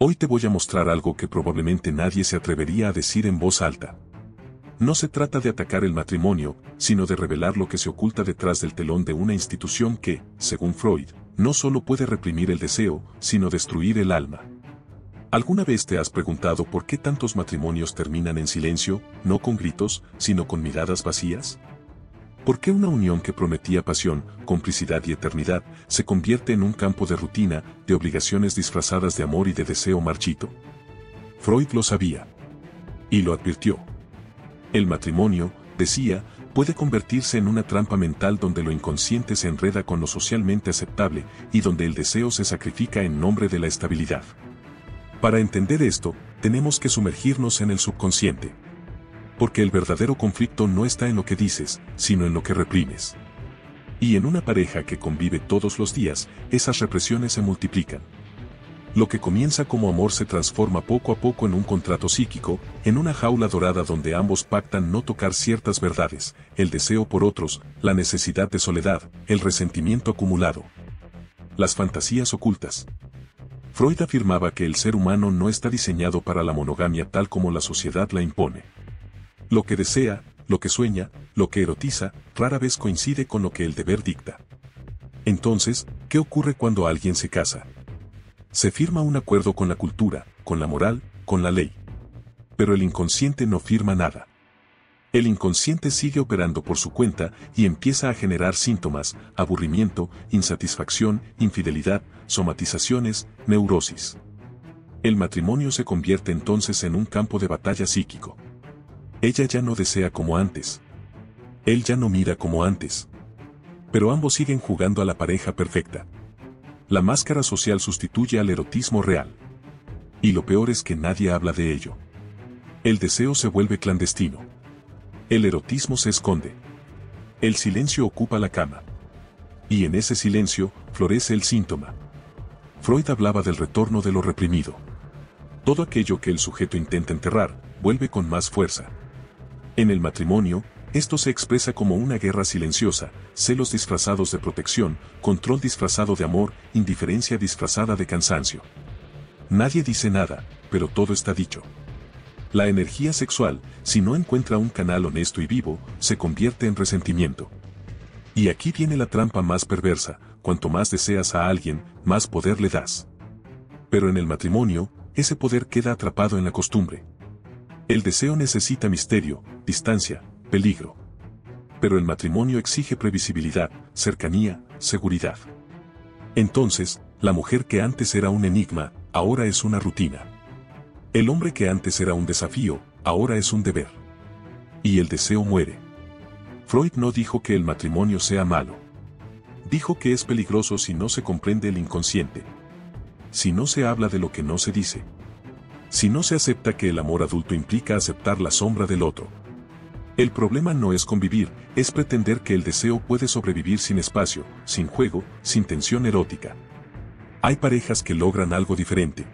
Hoy te voy a mostrar algo que probablemente nadie se atrevería a decir en voz alta. No se trata de atacar el matrimonio, sino de revelar lo que se oculta detrás del telón de una institución que, según Freud, no solo puede reprimir el deseo, sino destruir el alma. ¿Alguna vez te has preguntado por qué tantos matrimonios terminan en silencio, no con gritos, sino con miradas vacías? ¿Por qué una unión que prometía pasión, complicidad y eternidad se convierte en un campo de rutina, de obligaciones disfrazadas de amor y de deseo marchito? Freud lo sabía. Y lo advirtió. El matrimonio, decía, puede convertirse en una trampa mental donde lo inconsciente se enreda con lo socialmente aceptable y donde el deseo se sacrifica en nombre de la estabilidad. Para entender esto, tenemos que sumergirnos en el subconsciente. Porque el verdadero conflicto no está en lo que dices, sino en lo que reprimes. Y en una pareja que convive todos los días, esas represiones se multiplican. Lo que comienza como amor se transforma poco a poco en un contrato psíquico, en una jaula dorada donde ambos pactan no tocar ciertas verdades, el deseo por otros, la necesidad de soledad, el resentimiento acumulado. Las fantasías ocultas. Freud afirmaba que el ser humano no está diseñado para la monogamia tal como la sociedad la impone. Lo que desea, lo que sueña, lo que erotiza, rara vez coincide con lo que el deber dicta. Entonces, ¿qué ocurre cuando alguien se casa? Se firma un acuerdo con la cultura, con la moral, con la ley. Pero el inconsciente no firma nada. El inconsciente sigue operando por su cuenta y empieza a generar síntomas, aburrimiento, insatisfacción, infidelidad, somatizaciones, neurosis. El matrimonio se convierte entonces en un campo de batalla psíquico. Ella ya no desea como antes. Él ya no mira como antes. Pero ambos siguen jugando a la pareja perfecta. La máscara social sustituye al erotismo real. Y lo peor es que nadie habla de ello. El deseo se vuelve clandestino. El erotismo se esconde. El silencio ocupa la cama. Y en ese silencio, florece el síntoma. Freud hablaba del retorno de lo reprimido. Todo aquello que el sujeto intenta enterrar, vuelve con más fuerza. En el matrimonio, esto se expresa como una guerra silenciosa, celos disfrazados de protección, control disfrazado de amor, indiferencia disfrazada de cansancio. Nadie dice nada, pero todo está dicho. La energía sexual, si no encuentra un canal honesto y vivo, se convierte en resentimiento. Y aquí viene la trampa más perversa: cuanto más deseas a alguien, más poder le das. Pero en el matrimonio, ese poder queda atrapado en la costumbre. El deseo necesita misterio, distancia, peligro. Pero el matrimonio exige previsibilidad, cercanía, seguridad. Entonces, la mujer que antes era un enigma, ahora es una rutina. El hombre que antes era un desafío, ahora es un deber. Y el deseo muere. Freud no dijo que el matrimonio sea malo. Dijo que es peligroso si no se comprende el inconsciente. Si no se habla de lo que no se dice. Si no se acepta que el amor adulto implica aceptar la sombra del otro. El problema no es convivir, es pretender que el deseo puede sobrevivir sin espacio, sin juego, sin tensión erótica. Hay parejas que logran algo diferente.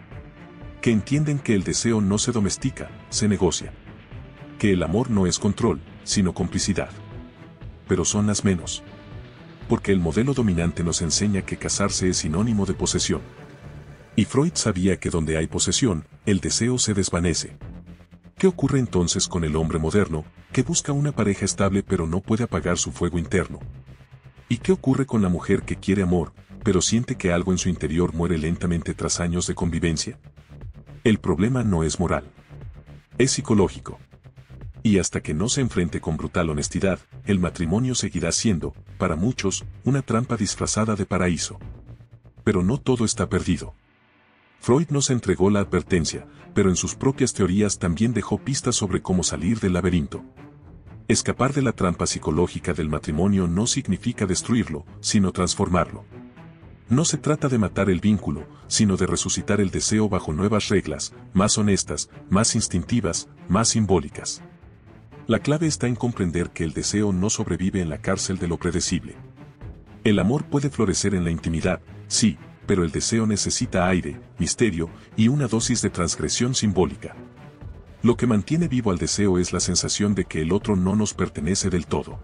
Que entienden que el deseo no se domestica, se negocia. Que el amor no es control, sino complicidad. Pero son las menos. Porque el modelo dominante nos enseña que casarse es sinónimo de posesión. Y Freud sabía que donde hay posesión, el deseo se desvanece. ¿Qué ocurre entonces con el hombre moderno, que busca una pareja estable pero no puede apagar su fuego interno? ¿Y qué ocurre con la mujer que quiere amor, pero siente que algo en su interior muere lentamente tras años de convivencia? El problema no es moral. Es psicológico. Y hasta que no se enfrente con brutal honestidad, el matrimonio seguirá siendo, para muchos, una trampa disfrazada de paraíso. Pero no todo está perdido. Freud nos entregó la advertencia, pero en sus propias teorías también dejó pistas sobre cómo salir del laberinto. Escapar de la trampa psicológica del matrimonio no significa destruirlo, sino transformarlo. No se trata de matar el vínculo, sino de resucitar el deseo bajo nuevas reglas, más honestas, más instintivas, más simbólicas. La clave está en comprender que el deseo no sobrevive en la cárcel de lo predecible. El amor puede florecer en la intimidad, sí, pero el deseo necesita aire, misterio y una dosis de transgresión simbólica. Lo que mantiene vivo al deseo es la sensación de que el otro no nos pertenece del todo.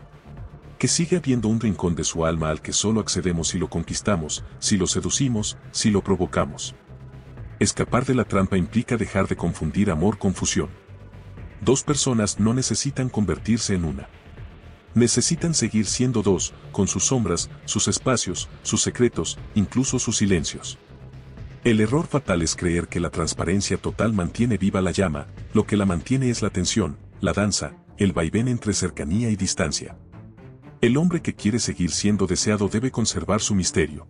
Que sigue habiendo un rincón de su alma al que solo accedemos si lo conquistamos, si lo seducimos, si lo provocamos. Escapar de la trampa implica dejar de confundir amor con fusión. Dos personas no necesitan convertirse en una. Necesitan seguir siendo dos, con sus sombras, sus espacios, sus secretos, incluso sus silencios. El error fatal es creer que la transparencia total mantiene viva la llama, lo que la mantiene es la tensión, la danza, el vaivén entre cercanía y distancia. El hombre que quiere seguir siendo deseado debe conservar su misterio.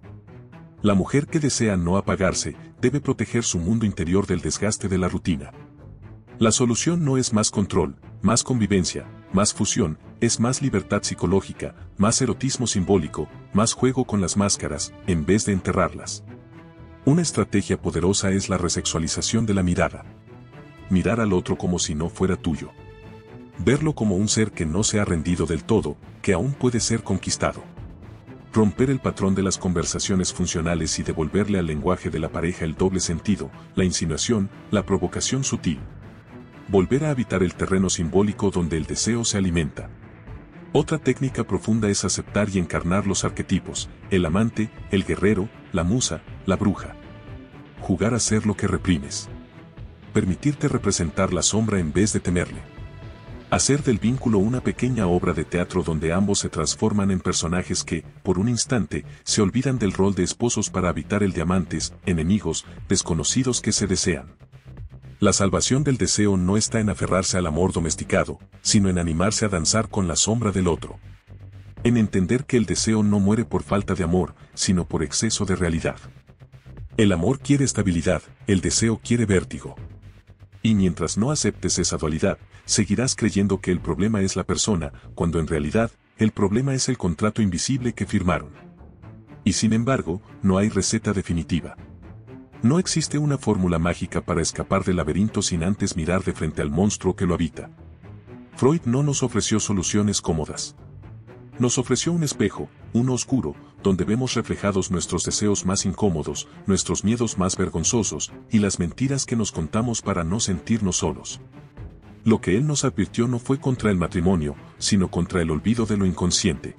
La mujer que desea no apagarse, debe proteger su mundo interior del desgaste de la rutina. La solución no es más control, más convivencia, más fusión, es más libertad psicológica, más erotismo simbólico, más juego con las máscaras, en vez de enterrarlas. Una estrategia poderosa es la resexualización de la mirada. Mirar al otro como si no fuera tuyo. Verlo como un ser que no se ha rendido del todo, que aún puede ser conquistado. Romper el patrón de las conversaciones funcionales y devolverle al lenguaje de la pareja el doble sentido, la insinuación, la provocación sutil. Volver a habitar el terreno simbólico donde el deseo se alimenta. Otra técnica profunda es aceptar y encarnar los arquetipos, el amante, el guerrero, la musa, la bruja. Jugar a ser lo que reprimes. Permitirte representar la sombra en vez de temerle. Hacer del vínculo una pequeña obra de teatro donde ambos se transforman en personajes que, por un instante, se olvidan del rol de esposos para habitar el de amantes, enemigos, desconocidos que se desean. La salvación del deseo no está en aferrarse al amor domesticado, sino en animarse a danzar con la sombra del otro. En entender que el deseo no muere por falta de amor, sino por exceso de realidad. El amor quiere estabilidad, el deseo quiere vértigo. Y mientras no aceptes esa dualidad, seguirás creyendo que el problema es la persona, cuando en realidad, el problema es el contrato invisible que firmaron. Y sin embargo, no hay receta definitiva. No existe una fórmula mágica para escapar del laberinto sin antes mirar de frente al monstruo que lo habita. Freud no nos ofreció soluciones cómodas. Nos ofreció un espejo, uno oscuro, donde vemos reflejados nuestros deseos más incómodos, nuestros miedos más vergonzosos, y las mentiras que nos contamos para no sentirnos solos. Lo que él nos advirtió no fue contra el matrimonio, sino contra el olvido de lo inconsciente.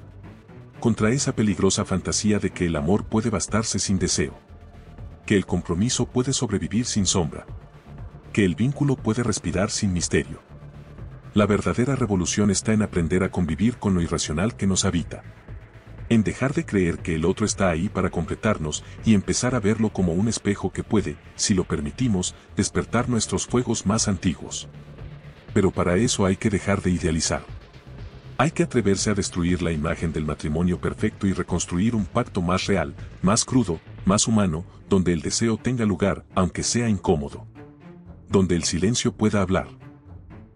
Contra esa peligrosa fantasía de que el amor puede bastarse sin deseo. Que el compromiso puede sobrevivir sin sombra. Que el vínculo puede respirar sin misterio. La verdadera revolución está en aprender a convivir con lo irracional que nos habita. En dejar de creer que el otro está ahí para completarnos y empezar a verlo como un espejo que puede, si lo permitimos, despertar nuestros fuegos más antiguos. Pero para eso hay que dejar de idealizar. Hay que atreverse a destruir la imagen del matrimonio perfecto y reconstruir un pacto más real, más crudo, más humano, donde el deseo tenga lugar, aunque sea incómodo. Donde el silencio pueda hablar.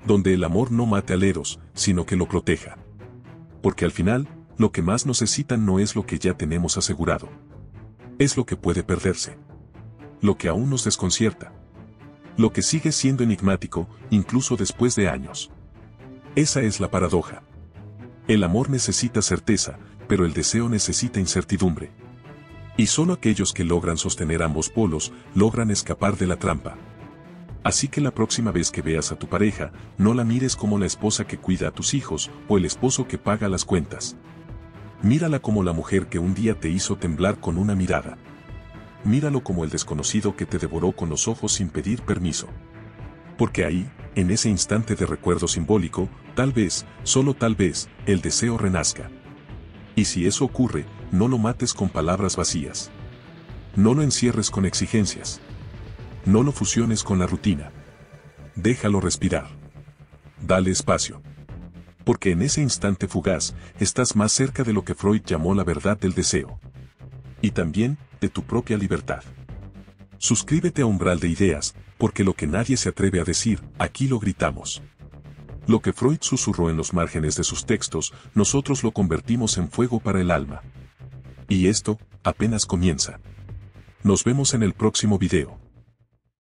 Donde el amor no mate al eros, sino que lo proteja. Porque al final, lo que más necesitan no es lo que ya tenemos asegurado. Es lo que puede perderse. Lo que aún nos desconcierta. Lo que sigue siendo enigmático, incluso después de años. Esa es la paradoja. El amor necesita certeza, pero el deseo necesita incertidumbre. Y solo aquellos que logran sostener ambos polos, logran escapar de la trampa. Así que la próxima vez que veas a tu pareja, no la mires como la esposa que cuida a tus hijos, o el esposo que paga las cuentas. Mírala como la mujer que un día te hizo temblar con una mirada. Míralo como el desconocido que te devoró con los ojos sin pedir permiso. Porque ahí, en ese instante de recuerdo simbólico, tal vez, solo tal vez, el deseo renazca. Y si eso ocurre, no lo mates con palabras vacías. No lo encierres con exigencias. No lo fusiones con la rutina. Déjalo respirar. Dale espacio. Porque en ese instante fugaz, estás más cerca de lo que Freud llamó la verdad del deseo. Y también, de tu propia libertad. Suscríbete a Umbral de Ideas, porque lo que nadie se atreve a decir, aquí lo gritamos. Lo que Freud susurró en los márgenes de sus textos, nosotros lo convertimos en fuego para el alma. Y esto, apenas comienza. Nos vemos en el próximo video.